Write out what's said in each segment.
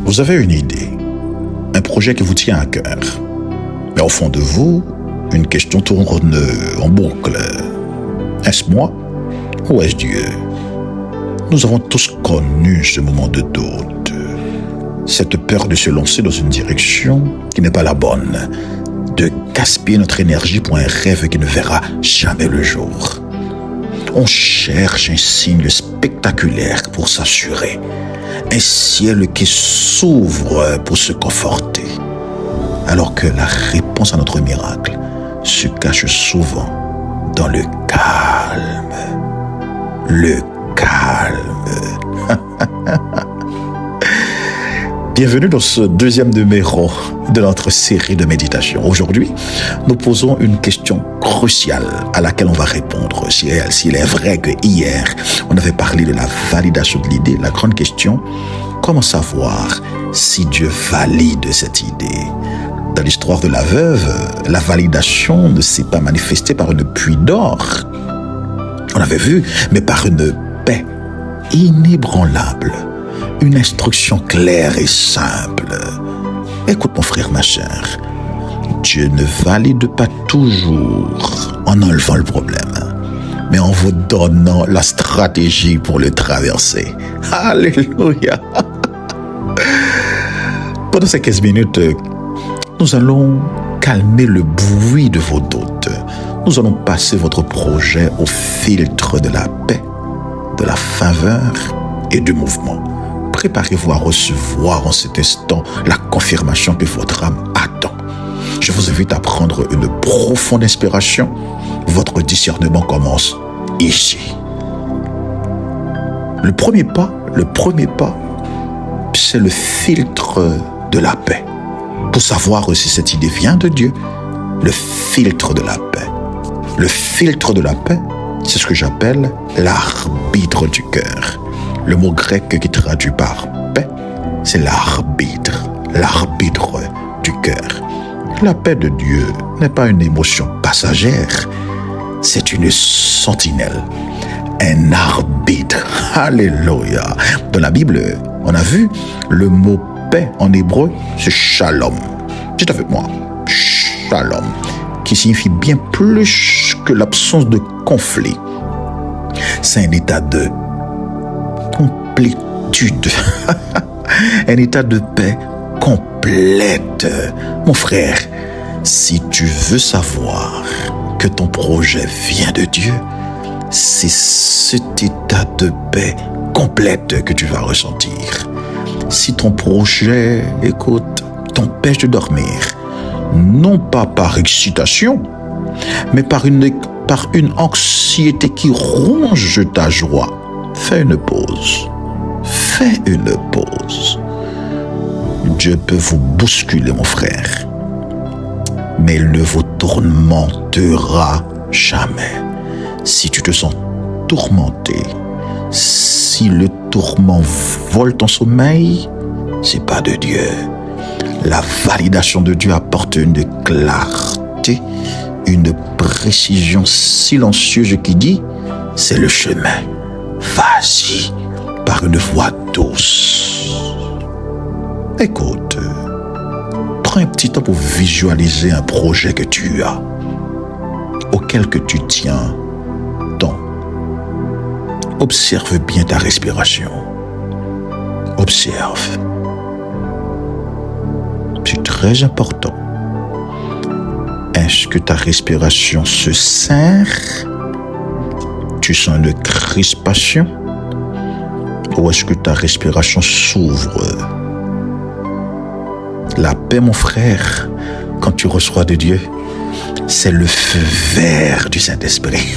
Vous avez une idée, un projet qui vous tient à cœur. Mais au fond de vous, une question tourne en boucle. Est-ce moi ou est-ce Dieu? Nous avons tous connu ce moment de doute. Cette peur de se lancer dans une direction qui n'est pas la bonne. De gaspiller notre énergie pour un rêve qui ne verra jamais le jour. On cherche un signe spectaculaire pour s'assurer. Un ciel qui s'ouvre pour se conforter. Alors que la réponse à notre miracle se cache souvent dans le calme. Le calme. Bienvenue dans ce deuxième numéro de notre série de méditation. Aujourd'hui, nous posons une question cruciale à laquelle on va répondre. S'il est vrai que hier, on avait parlé de la validation de l'idée, la grande question, comment savoir si Dieu valide cette idée? Dans l'histoire de la veuve, la validation ne s'est pas manifestée par une pluie d'or. On avait vu, mais par une paix inébranlable. Une instruction claire et simple. Écoute mon frère, ma chère. Dieu ne valide pas toujours en enlevant le problème, mais en vous donnant la stratégie pour le traverser. Alléluia. Pendant ces 15 minutes, nous allons calmer le bruit de vos doutes. Nous allons passer votre projet au filtre de la paix, de la faveur et du mouvement. Préparez-vous à recevoir en cet instant la confirmation que votre âme attend. Je vous invite à prendre une profonde inspiration. Votre discernement commence ici. Le premier pas, c'est le filtre de la paix. Pour savoir si cette idée vient de Dieu, le filtre de la paix. Le filtre de la paix, c'est ce que j'appelle l'arbitre du cœur. Le mot grec qui traduit par paix, c'est l'arbitre du cœur. La paix de Dieu n'est pas une émotion passagère, c'est une sentinelle, un arbitre. Alléluia. Dans la Bible, on a vu le mot paix en hébreu, c'est shalom. Dites avec moi, shalom, qui signifie bien plus que l'absence de conflit. C'est un état de complétude, un état de paix complète. Mon frère, si tu veux savoir que ton projet vient de Dieu, c'est cet état de paix complète que tu vas ressentir. Si ton projet, t'empêche de dormir, non pas par excitation, mais par une anxiété qui ronge ta joie, fais une pause. Fais une pause. Dieu peut vous bousculer, mon frère, mais il ne vous tourmentera jamais. Si tu te sens tourmenté, si le tourment vole ton sommeil, c'est pas de Dieu. La validation de Dieu apporte une clarté, une précision silencieuse qui dit, c'est le chemin. Vas-y, par une voix douce. Écoute, prends un petit temps pour visualiser un projet que tu as, auquel que tu tiens tant. Observe bien ta respiration. Observe. C'est très important. Est-ce que ta respiration se serre? Tu sens une crispation? Ou est-ce que ta respiration s'ouvre? La paix, mon frère, quand tu reçois de Dieu, c'est le feu vert du Saint-Esprit.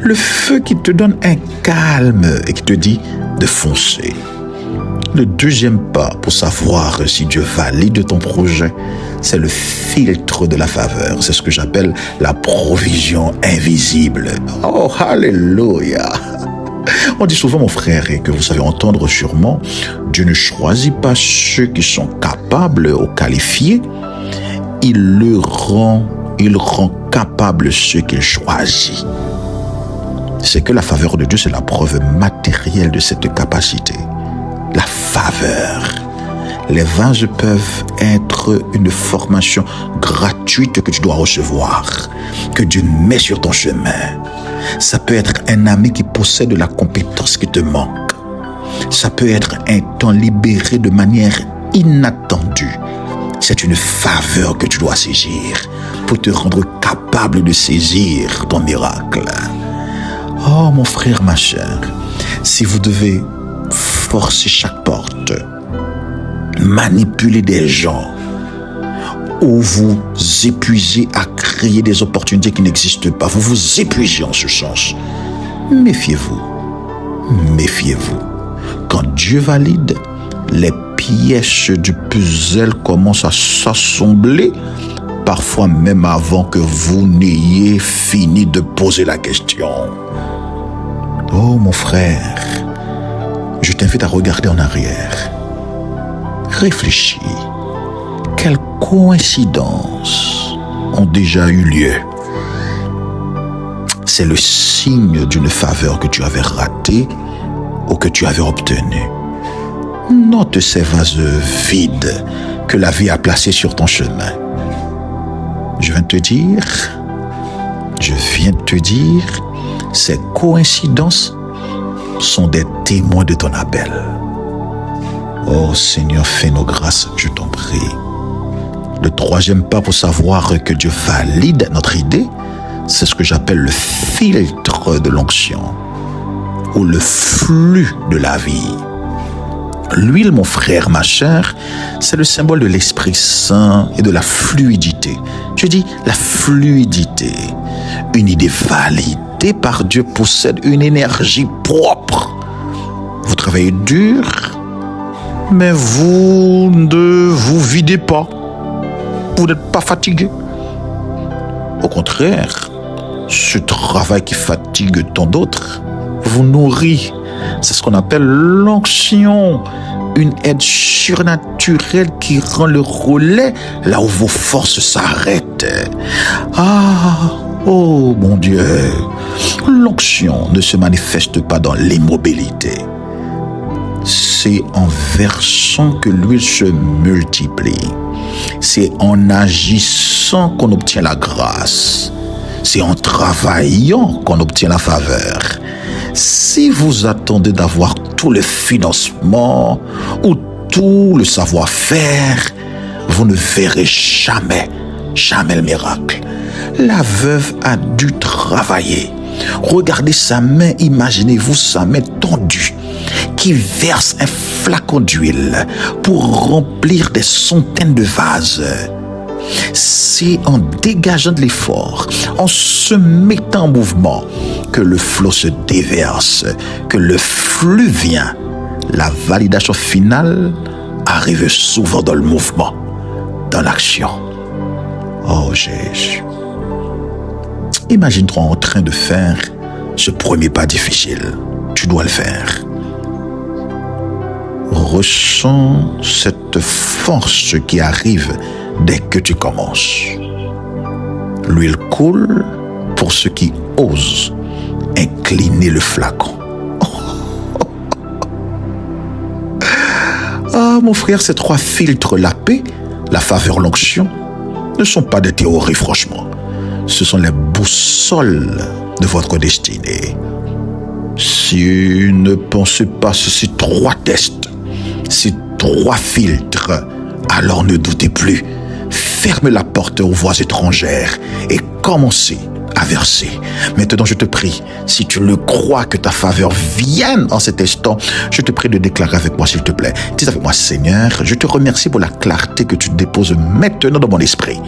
Le feu qui te donne un calme et qui te dit de foncer. Le deuxième pas pour savoir si Dieu valide ton projet, c'est le filtre de la faveur. C'est ce que j'appelle la provision invisible. Oh, alléluia! On dit souvent, mon frère, et que vous savez entendre sûrement, Dieu ne choisit pas ceux qui sont capables ou qualifiés, il rend capables ceux qu'il choisit. C'est que la faveur de Dieu, c'est la preuve matérielle de cette capacité. La faveur. Les vases peuvent être une formation gratuite que tu dois recevoir, que Dieu met sur ton chemin. Ça peut être un ami qui possède la compétence qui te manque. Ça peut être un temps libéré de manière inattendue. C'est une faveur que tu dois saisir pour te rendre capable de saisir ton miracle. Oh mon frère, ma chère, si vous devez forcer chaque porte, manipuler des gens, ou vous épuisez à créer des opportunités qui n'existent pas, vous vous épuisez en ce sens, méfiez-vous, méfiez-vous. Quand Dieu valide, les pièces du puzzle commencent à s'assembler, parfois même avant que vous n'ayez fini de poser la question. Oh mon frère, je t'invite à regarder en arrière. Réfléchis. Quelles coïncidences ont déjà eu lieu? C'est le signe d'une faveur que tu avais ratée ou que tu avais obtenue. Note ces vases vides que la vie a placés sur ton chemin. Je viens de te dire, ces coïncidences sont des témoins de ton appel. Oh Seigneur, fais-nous grâce, je t'en prie. Le troisième pas pour savoir que Dieu valide notre idée, c'est ce que j'appelle le filtre de l'onction ou le flux de la vie. L'huile, mon frère, ma chère, c'est le symbole de l'Esprit Saint et de la fluidité. Je dis la fluidité. Une idée validée par Dieu possède une énergie propre. Vous travaillez dur, mais vous ne vous videz pas. Vous n'êtes pas fatigué. Au contraire, ce travail qui fatigue tant d'autres vous nourrit. C'est ce qu'on appelle l'onction, une aide surnaturelle qui rend le relais là où vos forces s'arrêtent. Ah, oh mon Dieu, l'onction ne se manifeste pas dans l'immobilité. C'est en versant que l'huile se multiplie. C'est en agissant qu'on obtient la grâce. C'est en travaillant qu'on obtient la faveur. Si vous attendez d'avoir tout le financement ou tout le savoir-faire, vous ne verrez jamais le miracle. La veuve a dû travailler. Regardez sa main, imaginez-vous sa main tendue qui verse un flacon d'huile pour remplir des centaines de vases. C'est en dégageant de l'effort, en se mettant en mouvement, que le flot se déverse, que le flux vient. La validation finale arrive souvent dans le mouvement, dans l'action. Oh Jésus. Imagine-toi en train de faire ce premier pas difficile. Tu dois le faire. Ressens cette force qui arrive dès que tu commences. L'huile coule pour ceux qui osent incliner le flacon. Ah, mon frère, ces trois filtres, la paix, la faveur, l'onction, ne sont pas des théories, franchement. Ce sont les boussoles de votre destinée. Si ne pensez pas ces trois tests, ces trois filtres, alors ne doutez plus. Ferme la porte aux voix étrangères et commencez à verser. Maintenant, je te prie, si tu le crois que ta faveur vienne en cet instant, je te prie de déclarer avec moi, s'il te plaît. Dis avec moi, Seigneur, je te remercie pour la clarté que tu déposes maintenant dans mon esprit.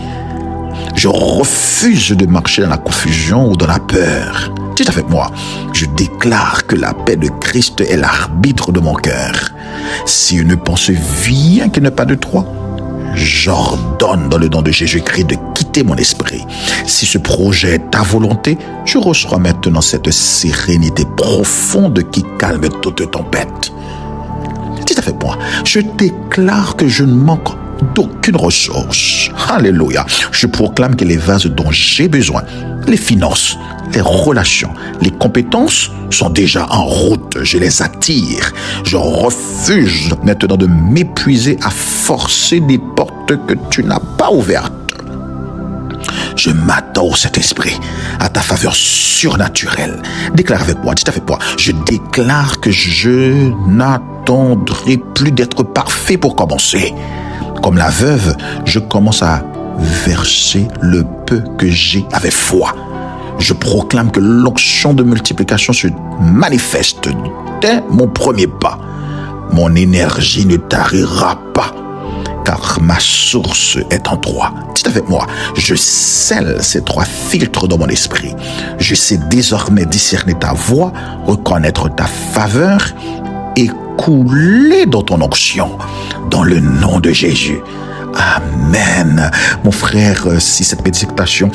Je refuse de marcher dans la confusion ou dans la peur. Dis avec moi, je déclare que la paix de Christ est l'arbitre de mon cœur. Si une pensée vient qui n'est pas de toi, j'ordonne dans le nom de Jésus-Christ de quitter mon esprit. Si ce projet est ta volonté, je reçois maintenant cette sérénité profonde qui calme toute tempête. Dis avec moi, je déclare que je ne manque d'aucune ressource. Alléluia. Je proclame que les vases dont j'ai besoin, les finances, les relations, les compétences sont déjà en route. Je les attire. Je refuse maintenant de m'épuiser à forcer des portes que tu n'as pas ouvertes. Je m'attends au Saint-Esprit, à ta faveur surnaturelle. Déclare avec moi, dis avec moi. Je déclare que je n'attendrai plus d'être parfait pour commencer. Comme la veuve, je commence à verser le peu que j'ai avec foi. Je proclame que l'onction de multiplication se manifeste dès mon premier pas. Mon énergie ne tarira pas, car ma source est en toi. Dites avec moi, je scelle ces 3 filtres dans mon esprit. Je sais désormais discerner ta voix, reconnaître ta faveur et couler dans ton onction, dans le nom de Jésus. Amen. Mon frère, si cette méditation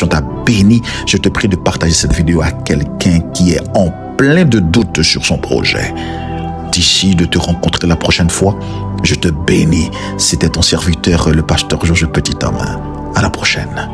t'a béni, je te prie de partager cette vidéo à quelqu'un qui est en plein de doutes sur son projet. D'ici de te rencontrer la prochaine fois, je te bénis. C'était ton serviteur, le pasteur Georges Petit-Homme. À la prochaine.